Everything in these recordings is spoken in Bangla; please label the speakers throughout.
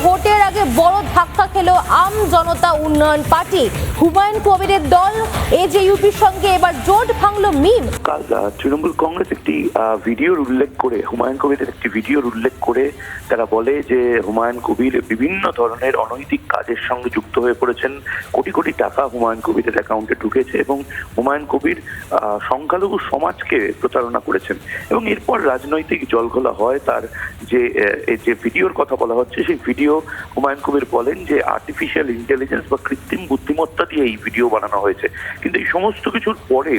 Speaker 1: ভোটের আগে বড় ধাক্কা খেলো আম জনতা উন্নয়ন পার্টি। হুমায়ুন কবিরের দল এজেইউপির সঙ্গে এবার জোট ভাঙলো মিম।
Speaker 2: কাল তৃণমূল কংগ্রেস একটি ভিডিওর উল্লেখ করে, হুমায়ুন কবিরের একটি ভিডিওর উল্লেখ করে তারা বলে যে হুমায়ুন কবির বিভিন্ন ধরনের অনৈতিক কাজের সঙ্গে যুক্ত হয়ে পড়েছেন। কোটি কোটি টাকা হুমায়ুন কবিরের অ্যাকাউন্টে ঢুকেছে এবং হুমায়ুন কবির সংখ্যালঘু সমাজকে প্রতারণা করেছেন। এবং এরপর রাজনৈতিক জলঘোলা হয়। তার যে ভিডিওর কথা বলা হচ্ছে, সেই ভিডিও হুমায়ুন কবির বলেন যে আর্টিফিশিয়াল ইন্টেলিজেন্স বা কৃত্রিম বুদ্ধিমত্তা দিয়ে এই ভিডিও বানানো হয়েছে। কিন্তু এই সমস্ত কিছুর পরে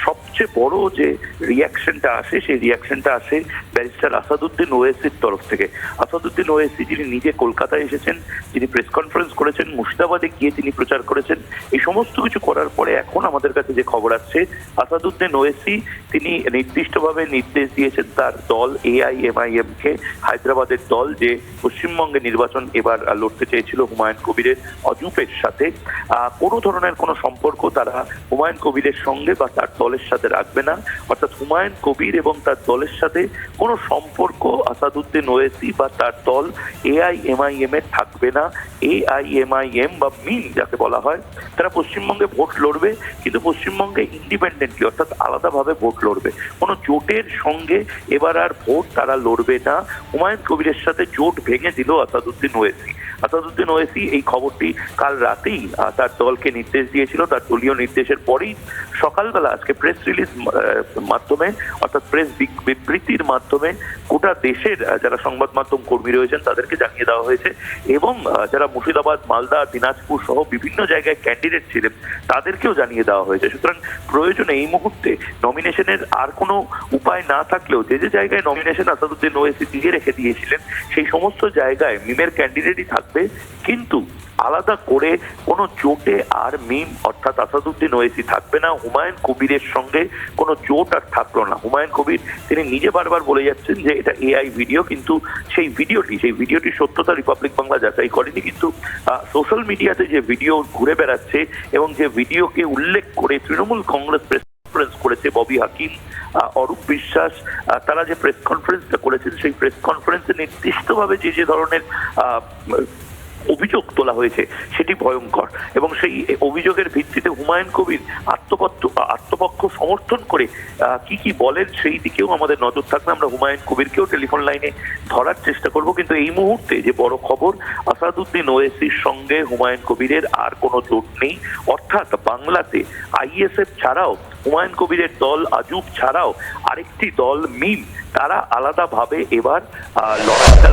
Speaker 2: সবচেয়ে বড় যে রিয়াকশনটা আসে, সেই রিয়াকশনটা আসে ব্যারিস্টার আসাদুদ্দিন ওয়েসির তরফ থেকে। আসাদুদ্দিন ওয়েসি, যিনি নিজে কলকাতায় এসেছেন, যিনি প্রেস কনফারেন্স করেছেন, মুর্শিদাবাদে গিয়ে তিনি প্রচার করেছেন, এই সমস্ত কিছু করার পরে এখন আমাদের কাছে যে খবর আসছে, আসাদুদ্দিন ওয়েসি তিনি নির্দিষ্টভাবে নির্দেশ দিয়েছেন তার দল AIMIM কে, হায়দ্রাবাদের দল যে পশ্চিমবঙ্গে নির্বাচন এবার লড়তে চেয়েছিল হুমায়ুন কবিরের অজুপের সাথে, কোনো ধরনের কোনো সম্পর্ক তারা হুমায়ুন কবিরের সঙ্গে বা তার দলের সাথে রাখবে না। অর্থাৎ হুমায়ুন কবির এবং তার দলের সাথে কোনো সম্পর্ক আসাদুদ্দিন ওয়েসি বা তার দল AIMIM এর থাকবে না। AIMIM বা মিম যাকে বলা হয়, তারা পশ্চিমবঙ্গে ভোট লড়বে, কিন্তু পশ্চিমবঙ্গে ইন্ডিপেন্ডেন্টলি অর্থাৎ আলাদাভাবে ভোট লড়বে। কোনো জোটের সঙ্গে এবার আর ভোট তারা লড়বে না। হুমায়ুন কবিরের সাথে জোট ভেঙে দিল আসাদুদ্দিন ওয়েসি। আসাদুদ্দিন ওয়েসি এই খবরটি কাল রাতেই তার দলকে নির্দেশ দিয়েছিল। তার দলীয় নির্দেশের পরেই সকালবেলা আজকে প্রেস রিলিজ মাধ্যমে, অর্থাৎ প্রেস বিবৃতির মাধ্যমে গোটা দেশের যারা সংবাদ মাধ্যম কর্মী রয়েছেন তাদেরকে জানিয়ে দেওয়া হয়েছে এবং যারা মুর্শিদাবাদ, মালদা, দিনাজপুর সহ বিভিন্ন জায়গায় ক্যান্ডিডেট ছিলেন তাদেরকেও জানিয়ে দেওয়া হয়েছে। সুতরাং প্রয়োজনে এই মুহূর্তে নমিনেশনের আর কোনো উপায় না থাকলেও যে যে জায়গায় নমিনেশন আসাদুদ্দিন ওয়েসি দিয়ে রেখে দিয়েছিলেন সেই সমস্ত জায়গায় মিমের ক্যান্ডিডেটই থাকবে, কিন্তু আলাদা করে কোনো জোটে আর মিম অর্থাৎ আসাদুদ্দিন ওয়েসি থাকবে না। হুমায়ুন কবিরের সঙ্গে কোনো জোট আর থাকলো না। হুমায়ুন কবির তিনি নিজে বারবার বলে যাচ্ছেন যে এটা AI ভিডিও, কিন্তু সেই ভিডিওটির সত্যতা রিপাবলিক বাংলা যাচাই করেনি। কিন্তু সোশ্যাল মিডিয়াতে যে ভিডিও ঘুরে বেড়াচ্ছে এবং যে ভিডিওকে উল্লেখ করে তৃণমূল কংগ্রেস প্রেস কনফারেন্স করেছে, ববি হাকিম, অরূপ বিশ্বাস, তারা যে প্রেস কনফারেন্সটা করেছেন, সেই প্রেস কনফারেন্সে নির্দিষ্টভাবে যে ধরনের অভিযোগ তোলা হয়েছে সেটি ভয়ঙ্কর। এবং সেই অভিযোগের ভিত্তিতে হুমায়ুন কবির আত্মপক্ষ সমর্থন করে কি বলেন সেই দিকেও আমাদের নজর থাকবে। আমরা হুমায়ুন কবিরকেও টেলিফোন লাইনে ধরার চেষ্টা করব। কিন্তু এই মুহূর্তে যে বড় খবর, আসাদুদ্দিন ওয়েসির সঙ্গে হুমায়ুন কবিরের আর কোনো জোট নেই। অর্থাৎ বাংলাতে ISF ছাড়াও, হুমায়ুন কবিরের দল আজুব ছাড়াও আরেকটি দল মিম, তারা আলাদাভাবে এবার লড়াইটা